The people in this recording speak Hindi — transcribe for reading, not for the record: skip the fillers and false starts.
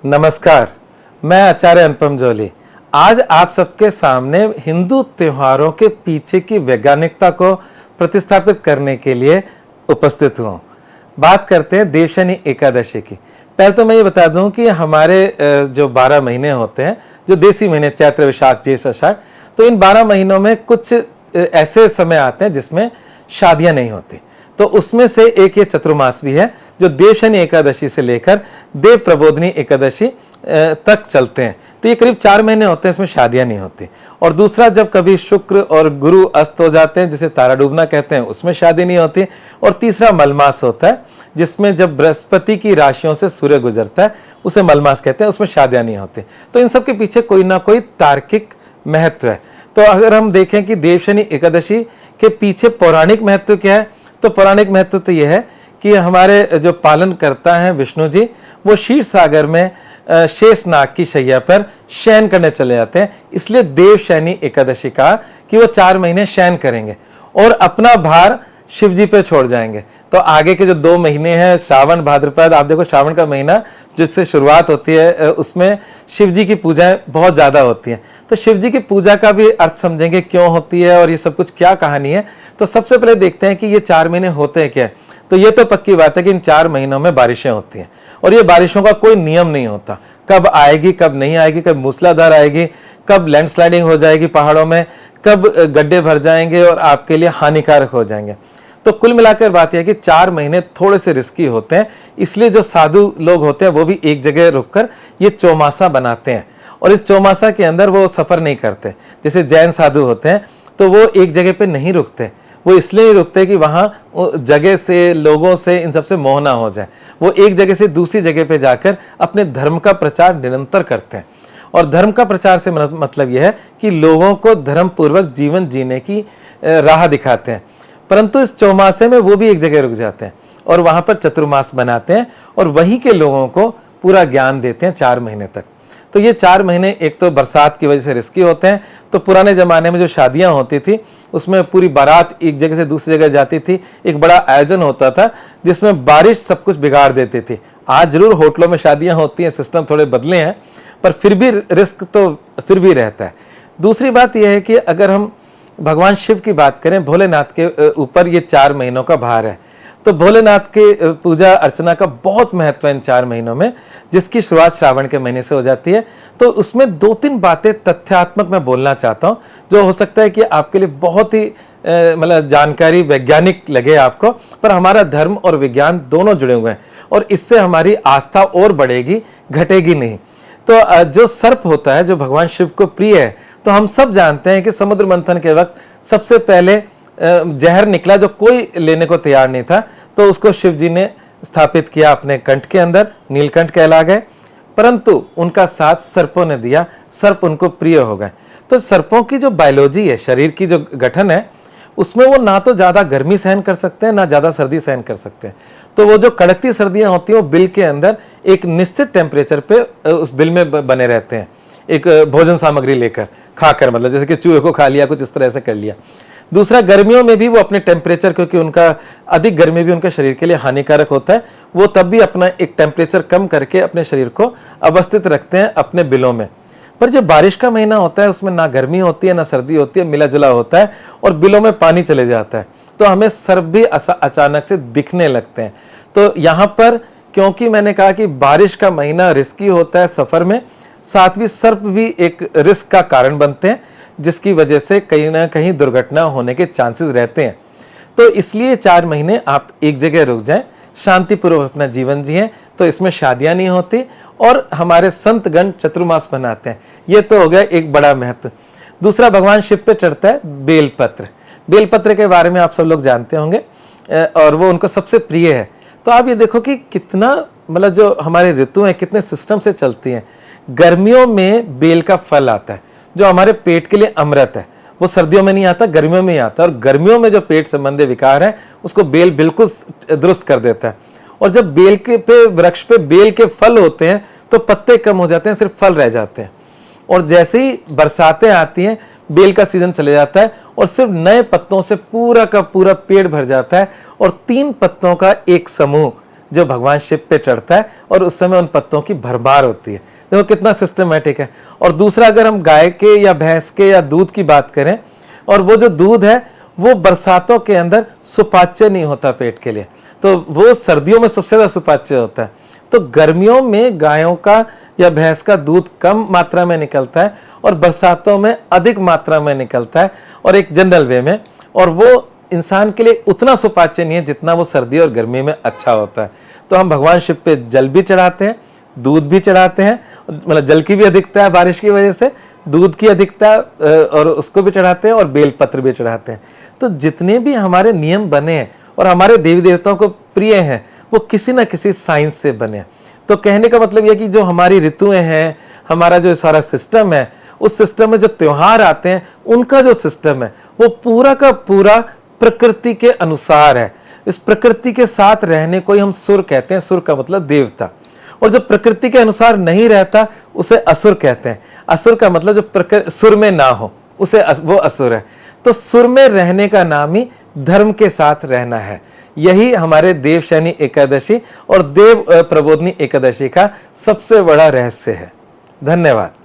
नमस्कार, मैं आचार्य अनुपम जोली। आज आप सबके सामने हिंदू त्योहारों के पीछे की वैज्ञानिकता को प्रतिस्थापित करने के लिए उपस्थित हूँ। बात करते हैं देवशनि एकादशी की। पहले तो मैं ये बता दूं कि हमारे जो 12 महीने होते हैं, जो देसी महीने चैत्र वैशाख ज्येष्ठ आषाढ़, तो इन 12 महीनों में कुछ ऐसे समय आते हैं जिसमें शादियां नहीं होती। तो उसमें से एक ये चतुर्मास भी है जो देवशनि एकादशी से लेकर देव प्रबोधनी एकादशी तक चलते हैं। तो ये करीब 4 महीने होते हैं, इसमें शादियां नहीं होती। और दूसरा, जब कभी शुक्र और गुरु अस्त हो जाते हैं, जिसे तारा डूबना कहते हैं, उसमें शादी नहीं होती। और तीसरा मलमास होता है, जिसमें जब बृहस्पति की राशियों से सूर्य गुजरता है, उसे मलमास कहते हैं, उसमें शादियां नहीं होती। तो इन सब के पीछे कोई ना कोई तार्किक महत्व है। तो अगर हम देखें कि देवशनि एकादशी के पीछे पौराणिक महत्व क्या है, तो पौराणिक महत्व तो यह है कि हमारे जो पालन करता है विष्णु जी, वो क्षीर सागर में शेष नाग की शैया पर शयन करने चले जाते हैं। इसलिए देवशनि एकादशी कहा कि वो 4 महीने शयन करेंगे और अपना भार शिव जी पे छोड़ जाएंगे। तो आगे के जो 2 महीने हैं, श्रावण भाद्रपद, आप देखो श्रावण का महीना जिससे शुरुआत होती है, उसमें शिव जी की पूजाएं बहुत ज्यादा होती हैं। तो शिव जी की पूजा का भी अर्थ समझेंगे क्यों होती है और ये सब कुछ क्या कहानी है। तो सबसे पहले देखते हैं कि ये 4 महीने होते हैं क्या। तो ये तो पक्की बात है कि इन 4 महीनों में बारिशें होती हैं और ये बारिशों का कोई नियम नहीं होता, कब आएगी कब नहीं आएगी, कब मूसलाधार आएगी, कब लैंडस्लाइडिंग हो जाएगी पहाड़ों में, कब गड्ढे भर जाएंगे और आपके लिए हानिकारक हो जाएंगे। तो कुल मिलाकर बात यह है कि 4 महीने थोड़े से रिस्की होते हैं। इसलिए जो साधु लोग होते हैं वो भी एक जगह रुककर ये चौमासा बनाते हैं और इस चौमासा के अंदर वो सफर नहीं करते। जैसे जैन साधु होते हैं तो वो एक जगह पे नहीं रुकते, वो इसलिए नहीं रुकते कि वहां जगह से, लोगों से, इन सबसे मोह ना हो जाए। वो एक जगह से दूसरी जगह पे जाकर अपने धर्म का प्रचार निरंतर करते हैं। और धर्म का प्रचार से मतलब यह है कि लोगों को धर्म पूर्वक जीवन जीने की राह दिखाते हैं। परंतु इस चौमासे में वो भी एक जगह रुक जाते हैं और वहां पर चतुर्मास बनाते हैं और वहीं के लोगों को पूरा ज्ञान देते हैं 4 महीने तक। तो ये 4 महीने एक तो बरसात की वजह से रिस्की होते हैं। तो पुराने जमाने में जो शादियां होती थी उसमें पूरी बारात एक जगह से दूसरी जगह जाती थी, एक बड़ा आयोजन होता था जिसमें बारिश सब कुछ बिगाड़ देती थी। आज जरूर होटलों में शादियां होती हैं, सिस्टम थोड़े बदले हैं, पर फिर भी रिस्क तो फिर भी रहता है। दूसरी बात यह है कि अगर हम भगवान शिव की बात करें, भोलेनाथ के ऊपर ये 4 महीनों का भार है। तो भोलेनाथ के पूजा अर्चना का बहुत महत्व है इन 4 महीनों में, जिसकी शुरुआत श्रावण के महीने से हो जाती है। तो उसमें 2-3 बातें तथ्यात्मक मैं बोलना चाहता हूं, जो हो सकता है कि आपके लिए बहुत ही मतलब जानकारी वैज्ञानिक लगे आपको, पर हमारा धर्म और विज्ञान दोनों जुड़े हुए हैं और इससे हमारी आस्था और बढ़ेगी, घटेगी नहीं। तो जो सर्प होता है, जो भगवान शिव को प्रिय है, तो हम सब जानते हैं कि समुद्र मंथन के वक्त सबसे पहले जहर निकला जो कोई लेने को तैयार नहीं था, तो उसको शिव जी ने स्थापित किया अपने कंठ के अंदर, नीलकंठ कहला गए। परंतु उनका साथ सर्पों ने दिया, सर्प उनको प्रिय हो गए। तो सर्पों की जो बायोलॉजी है, शरीर की जो गठन है, उसमें वो ना तो ज्यादा गर्मी सहन कर सकते हैं ना ज्यादा सर्दी सहन कर सकते हैं। तो वो जो कड़कती सर्दियां होती हैं वो बिल के अंदर एक निश्चित टेम्परेचर पे उस बिल में बने रहते हैं, एक भोजन सामग्री लेकर, खाकर, मतलब जैसे कि चूहे को खा लिया, कुछ इस तरह से कर लिया। दूसरा, गर्मियों में भी वो अपने टेम्परेचर, क्योंकि उनका अधिक गर्मी भी उनके शरीर के लिए हानिकारक होता है, वो तब भी अपना एक टेम्परेचर कम करके अपने शरीर को अवस्थित रखते हैं अपने बिलों में। पर जो बारिश का महीना होता है उसमें ना गर्मी होती है ना सर्दी होती है, मिला जुला होता है और बिलों में पानी चले जाता है, तो हमें सर्प भी अचानक से दिखने लगते हैं। तो यहाँ पर क्योंकि मैंने कहा कि बारिश का महीना रिस्की होता है सफर में, साथ भी सर्प भी एक रिस्क का कारण बनते हैं, जिसकी वजह से कहीं ना कहीं दुर्घटना होने के चांसेस रहते हैं। तो इसलिए 4 महीने आप एक जगह रुक जाएं, शांतिपूर्वक अपना जीवन जिएं, तो इसमें शादियां नहीं होती और हमारे संतगण चतुर्मास बनाते हैं। ये तो हो गया एक बड़ा महत्व। दूसरा, भगवान शिव पे चढ़ता है बेलपत्र। बेलपत्र के बारे में आप सब लोग जानते होंगे और वो उनको सबसे प्रिय है। तो आप ये देखो कि कितना, मतलब जो हमारे ऋतु हैं कितने सिस्टम से चलती हैं। गर्मियों में बेल का फल आता है जो हमारे पेट के लिए अमृत है, वो सर्दियों में नहीं आता, गर्मियों में ही आता है। और गर्मियों में जो पेट संबंधी विकार है उसको बेल बिल्कुल दुरुस्त कर देता है। और जब बेल के पे वृक्ष पे बेल के फल होते हैं तो पत्ते कम हो जाते हैं, सिर्फ फल रह जाते हैं। और जैसे ही बरसातें आती हैं, बेल का सीजन चले जाता है और सिर्फ नए पत्तों से पूरा का पूरा पेड़ भर जाता है और 3 पत्तों का एक समूह जो भगवान शिव पे चढ़ता है और उस समय उन पत्तों की भरमार होती है। देखो कितना सिस्टमेटिक है। और दूसरा, अगर हम गाय के या भैंस के या दूध की बात करें, और वो जो दूध है वो बरसातों के अंदर सुपाच्य नहीं होता पेट के लिए, तो वो सर्दियों में सबसे ज्यादा सुपाच्य होता है। तो गर्मियों में गायों का या भैंस का दूध कम मात्रा में निकलता है और बरसातों में अधिक मात्रा में निकलता है, और एक जनरल वे में, और वो इंसान के लिए उतना सुपाच्य नहीं है जितना वो सर्दी और गर्मी में अच्छा होता है। तो हम भगवान शिव पे जल भी चढ़ाते हैं, दूध भी चढ़ाते हैं, मतलब जल की भी अधिकता है बारिश की वजह से, दूध की अधिकता और उसको भी चढ़ाते हैं, और बेलपत्र भी चढ़ाते हैं। तो जितने भी हमारे नियम बने हैं और हमारे देवी देवताओं को प्रिय हैं, वो किसी ना किसी साइंस से बने हैं। तो कहने का मतलब यह कि जो हमारी ऋतुएं हैं, हमारा जो सारा सिस्टम है, उस सिस्टम में जो त्योहार आते हैं, उनका जो सिस्टम है वो पूरा का पूरा प्रकृति के अनुसार है। इस प्रकृति के साथ रहने को ही हम सुर कहते हैं। सुर का मतलब देवता। और जो प्रकृति के अनुसार नहीं रहता उसे असुर कहते हैं। असुर का मतलब जो सुर में ना हो उसे वो असुर है। तो सुर में रहने का नाम ही धर्म के साथ रहना है। यही हमारे देवशयनी एकादशी और देव प्रबोधनी एकादशी का सबसे बड़ा रहस्य है। धन्यवाद।